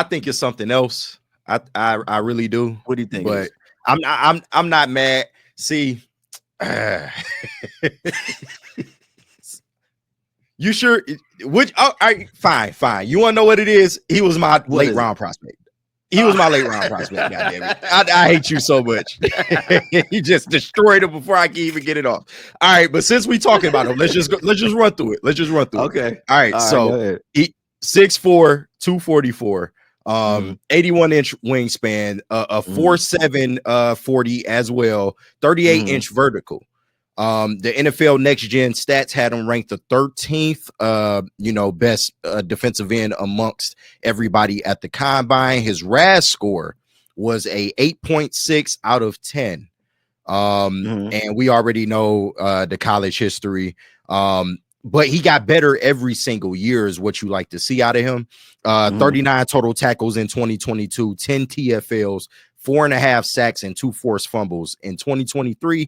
I think it's something else. I really do. What do you think it But is? I'm not mad. See, you sure? Which? Oh, all right, fine. You want to know what it is? He was my What late is it? round prospect. He was my late round prospect. God damn it! I hate you so much. You just destroyed him before I can even get it off. All right, but since we talking about him, let's just run through it. Let's just run through it. Okay. All right, All right, so go ahead. he 6'4", 244, Mhm. 81-inch wingspan, a Mhm. 4'7", 40 as well, 38-inch vertical. The NFL Next Gen Stats had him ranked the 13th, best defensive end amongst everybody at the combine. His RAS score was a 8.6 out of 10. And we already know the college history. But he got better every single year, is what you like to see out of him. 39 total tackles in 2022, 10 TFLs, 4.5 sacks, and 2 forced fumbles. In 2023,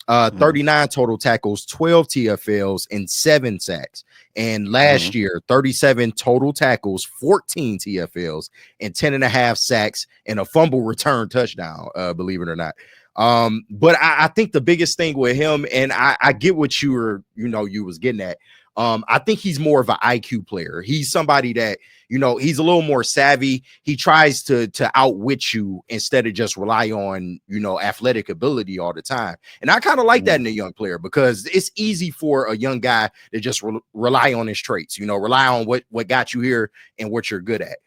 39 total tackles, 12 TFLs, and 7 sacks. And last year, 37 total tackles, 14 TFLs, and 10.5 sacks, and a fumble return touchdown, believe it or not. But I think the biggest thing with him, and I get what you was getting at. I think he's more of an IQ player. He's somebody that, he's a little more savvy. He tries to outwit you instead of just rely on, athletic ability all the time. And I kind of like that in a young player, because it's easy for a young guy to just rely on his traits, rely on what got you here and what you're good at.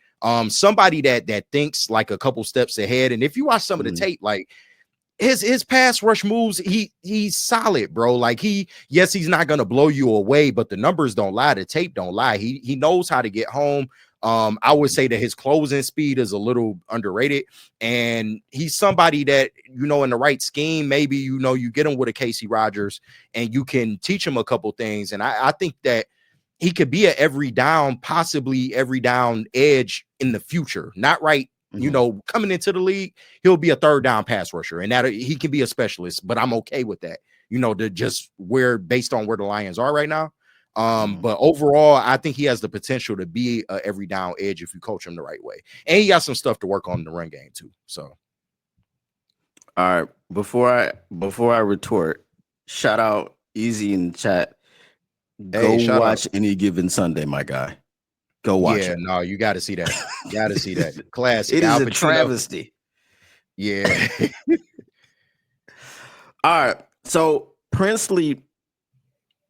Somebody that thinks like a couple steps ahead. And if you watch some of the tape, like, his pass rush moves, he's solid, bro. Like, he's not gonna blow you away, but the numbers don't lie, the tape don't lie. He knows how to get home. I would say that his closing speed is a little underrated, and he's somebody that, in the right scheme, maybe you get him with a Casey Rogers and you can teach him a couple things. And I think that he could be possibly every down edge in the future. Not right, coming into the league, he'll be a third down pass rusher, and that he can be a specialist, but I'm okay with that, to just based on where the Lions are right now. But overall, I think he has the potential to be a every down edge if you coach him the right way. And he got some stuff to work on in the run game too. So, all right, before I retort, shout out Easy in the chat. Go watch Any Given Sunday, my guy. Go watch it. No, you got to see that. You got to see that. Classic. It is a travesty. Yeah. All right. So Princely,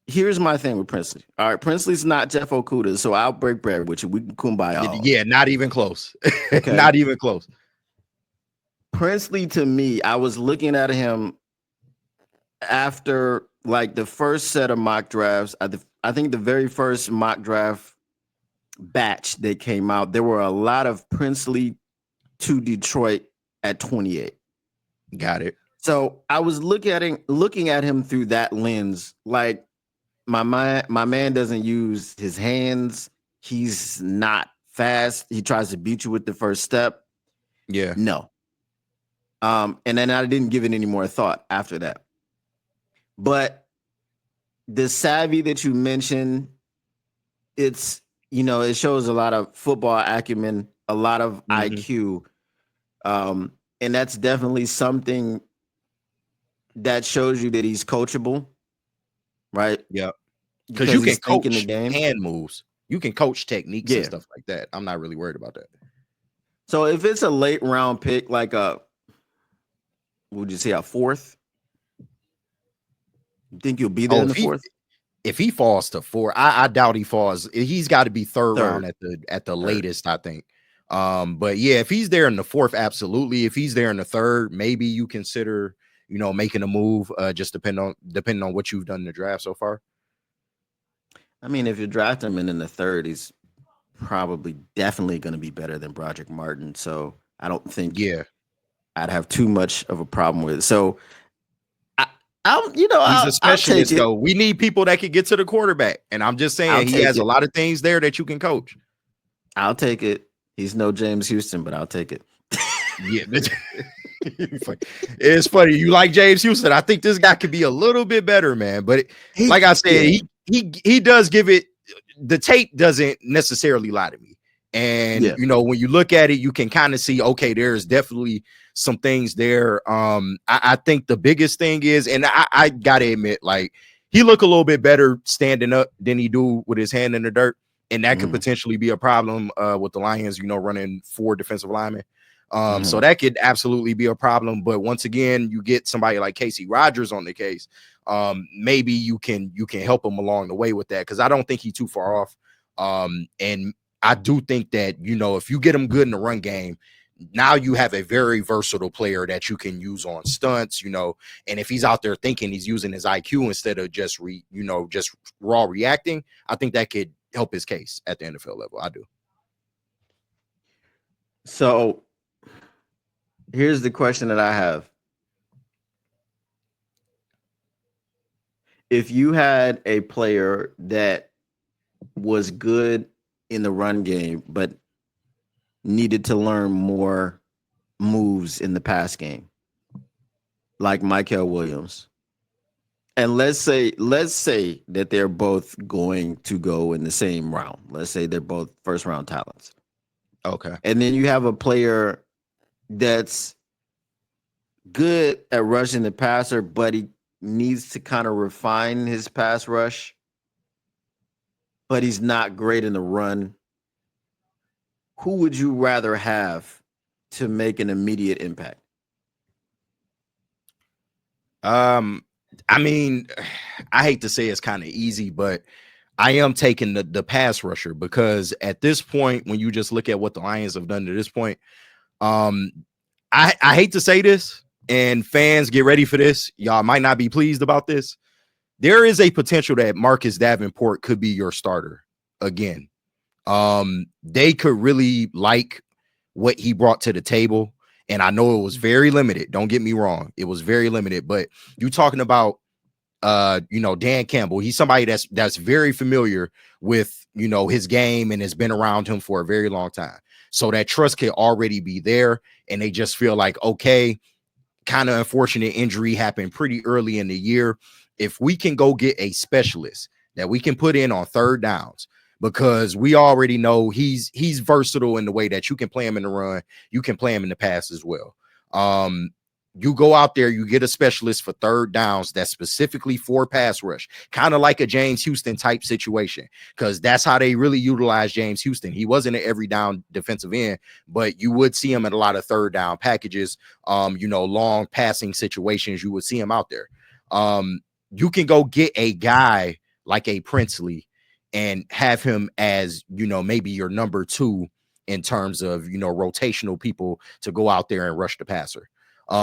here's my thing with Princely. All right, Princely's not Jeff Okuda, so I'll break bread with you. We can kumbaya. Yeah, not even close. Okay. Not even close. Princely, to me, I was looking at him after like the first set of mock drafts. I think the very first mock draft batch that came out, there were a lot of Princely to Detroit at 28. Got it. So I was looking at him through that lens. Like, my man doesn't use his hands. He's not fast. He tries to beat you with the first step. Yeah. No. And then I didn't give it any more thought after that. But the savvy that you mentioned, it's, it shows a lot of football acumen, a lot of IQ. And that's definitely something that shows you that he's coachable, right? Yeah. Because you can coach the game. Hand moves. You can coach techniques and stuff like that. I'm not really worried about that. So if it's a late round pick, like would you say a fourth? You think you'll be there in the fourth? If he falls to 4, I doubt he falls. He's got to be third round at the latest, I think. But yeah, if he's there in the 4th, absolutely. If he's there in the 3rd, maybe you consider, making a move. Just depending on what you've done in the draft so far. I mean, if you draft him in the 3rd, he's probably definitely going to be better than Broderick Martin. So I don't think I'd have too much of a problem with it. So he's a specialist though. We need people that can get to the quarterback, and I'm just saying he has a lot of things there that you can coach. I'll take it. He's no James Houston, but I'll take it. Yeah, it's funny. You like James Houston? I think this guy could be a little bit better, man. But like I said, he does give it. The tape doesn't necessarily lie to me. And when you look at it, you can kind of see, okay, there's definitely some things there. I think the biggest thing is, and I gotta admit, like, he look a little bit better standing up than he do with his hand in the dirt, and that could potentially be a problem with the Lions, running 4 defensive linemen. So that could absolutely be a problem. But once again, you get somebody like Casey Rogers on the case. Maybe you can help him along the way with that, because I don't think he's too far off. And I do think that, if you get him good in the run game, now you have a very versatile player that you can use on stunts, and if he's out there thinking, he's using his IQ instead of just just raw reacting, I think that could help his case at the NFL level. I do. So here's the question that I have. If you had a player that was good in the run game, but needed to learn more moves in the pass game, like Michael Williams, and let's say that they're both going to go in the same round. Let's say they're both first round talents. Okay. And then you have a player that's good at rushing the passer, but he needs to kind of refine his pass rush, but he's not great in the run. Who would you rather have to make an immediate impact? I mean, I hate to say it's kind of easy, but I am taking the pass rusher, because at this point, when you just look at what the Lions have done to this point, I hate to say this, and fans, get ready for this. Y'all might not be pleased about this. There is a potential that Marcus Davenport could be your starter again. They could really like what he brought to the table. And I know it was very limited. Don't get me wrong. It was very limited. But you talking about Dan Campbell. He's somebody that's very familiar with, his game, and has been around him for a very long time. So that trust can already be there. And they just feel like, okay, kind of unfortunate injury happened pretty early in the year. If we can go get a specialist that we can put in on third downs, because we already know he's versatile in the way that you can play him in the run, you can play him in the pass as well. You go out there, you get a specialist for third downs that's specifically for pass rush, kind of like a James Houston type situation, because that's how they really utilize James Houston. He wasn't an every down defensive end, but you would see him at a lot of third down packages, long passing situations. You would see him out there. You can go get a guy like a Princely and have him as, maybe your number 2 in terms of, rotational people to go out there and rush the passer.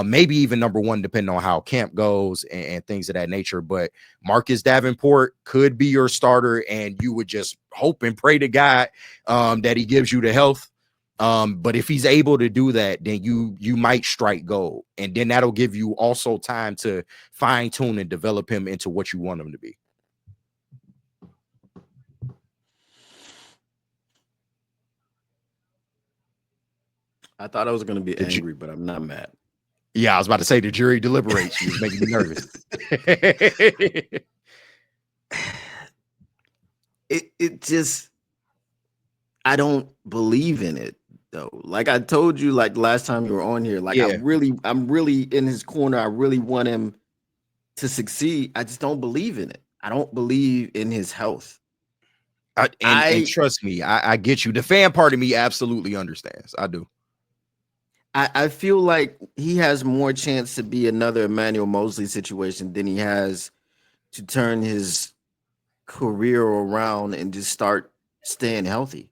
Maybe even number 1, depending on how camp goes and things of that nature. But Marcus Davenport could be your starter, and you would just hope and pray to God that he gives you the health. But if he's able to do that, then you might strike gold, and then that'll give you also time to fine tune and develop him into what you want him to be. I thought I was going to be angry, but I'm not mad. Yeah, I was about to say the jury deliberates. She was making me nervous. It just, I don't believe in it though. Like I told you, like last time you were on here, like I'm really in his corner. I really want him to succeed. I just don't believe in it. I don't believe in his health. And trust me, I get you. The fan part of me absolutely understands. I do. I feel like he has more chance to be another Emmanuel Mosley situation than he has to turn his career around and just start staying healthy.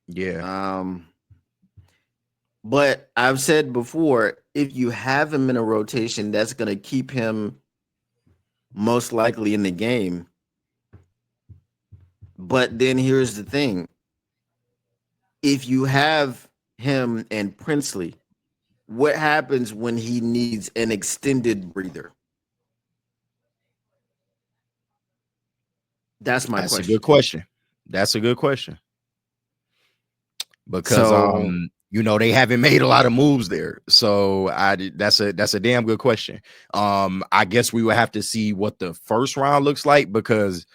Yeah. But I've said before, if you have him in a rotation, that's going to keep him most likely in the game. But then here's the thing. If you have him and Princely, what happens when he needs an extended breather? That's my question. That's a good question. That's a good question. Because they haven't made a lot of moves there. So that's a damn good question. I guess we would have to see what the first round looks like, because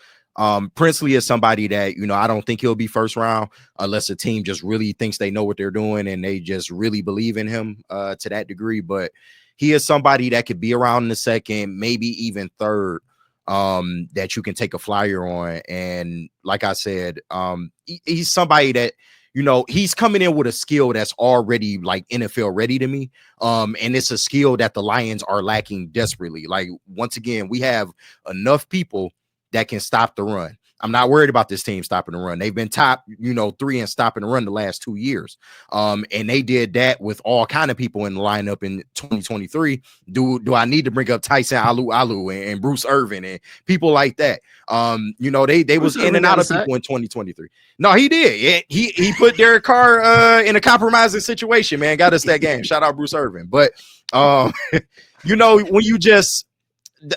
Princely is somebody that, I don't think he'll be first round unless a team just really thinks they know what they're doing and they just really believe in him to that degree. But he is somebody that could be around in the second, maybe even third, that you can take a flyer on. And like I said, he's somebody that, he's coming in with a skill that's already like NFL ready to me. And it's a skill that the Lions are lacking desperately. Like, once again, we have enough people that can stop the run. I'm not worried about this team stopping the run. They've been top, 3 in stopping the run the last 2 years. And they did that with all kind of people in the lineup in 2023. Do I need to bring up Tyson Alu and Bruce Irvin and people like that? They was in and out of people in 2023. No, he did. He put Derek Carr in a compromising situation, man. Got us that game. Shout out Bruce Irvin. But when you just,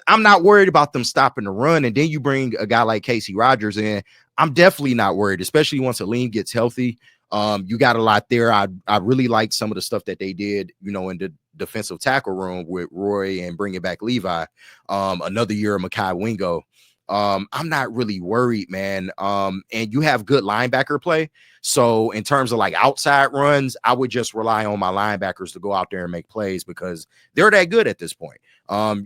I'm not worried about them stopping the run. And then you bring a guy like Casey Rogers in. I'm definitely not worried, especially once Aleem gets healthy. You got a lot there. I really like some of the stuff that they did, in the defensive tackle room with Roy and bringing back Levi. Another year of Mekhi Wingo. I'm not really worried, man. And you have good linebacker play. So in terms of like outside runs, I would just rely on my linebackers to go out there and make plays because they're that good at this point.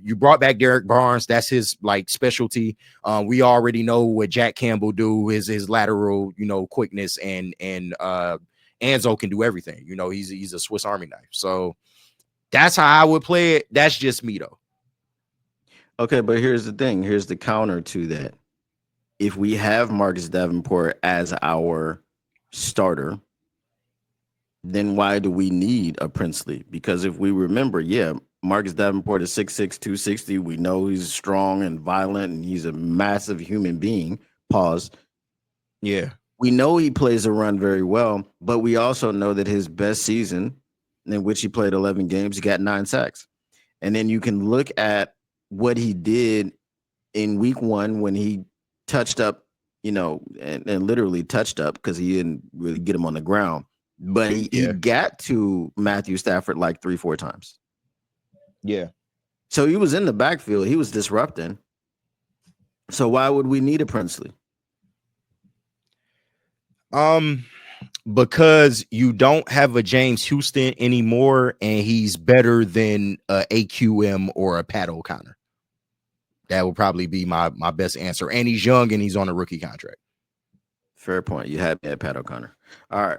You brought back Derek Barnes. That's his like specialty. We already know what Jack Campbell do, his lateral, quickness, and Anzo can do everything. He's a Swiss Army knife. So that's how I would play it. That's just me though. Okay, but here's the thing. Here's the counter to that. If we have Marcus Davenport as our starter, then why do we need a Princely? Because if we remember, Marcus Davenport is 6'6", 260. We know he's strong and violent, and he's a massive human being. Pause. Yeah. We know he plays a run very well, but we also know that his best season, in which he played 11 games, he got 9 sacks. And then you can look at what he did in week 1 when he touched up, and literally touched up because he didn't really get him on the ground. But he got to Matthew Stafford like 3-4 times. Yeah. So he was in the backfield. He was disrupting. So why would we need a Princely? Because you don't have a James Houston anymore, and he's better than a AQM or a Pat O'Connor. That would probably be my best answer. And he's young and he's on a rookie contract. Fair point. You had me at Pat O'Connor. All right.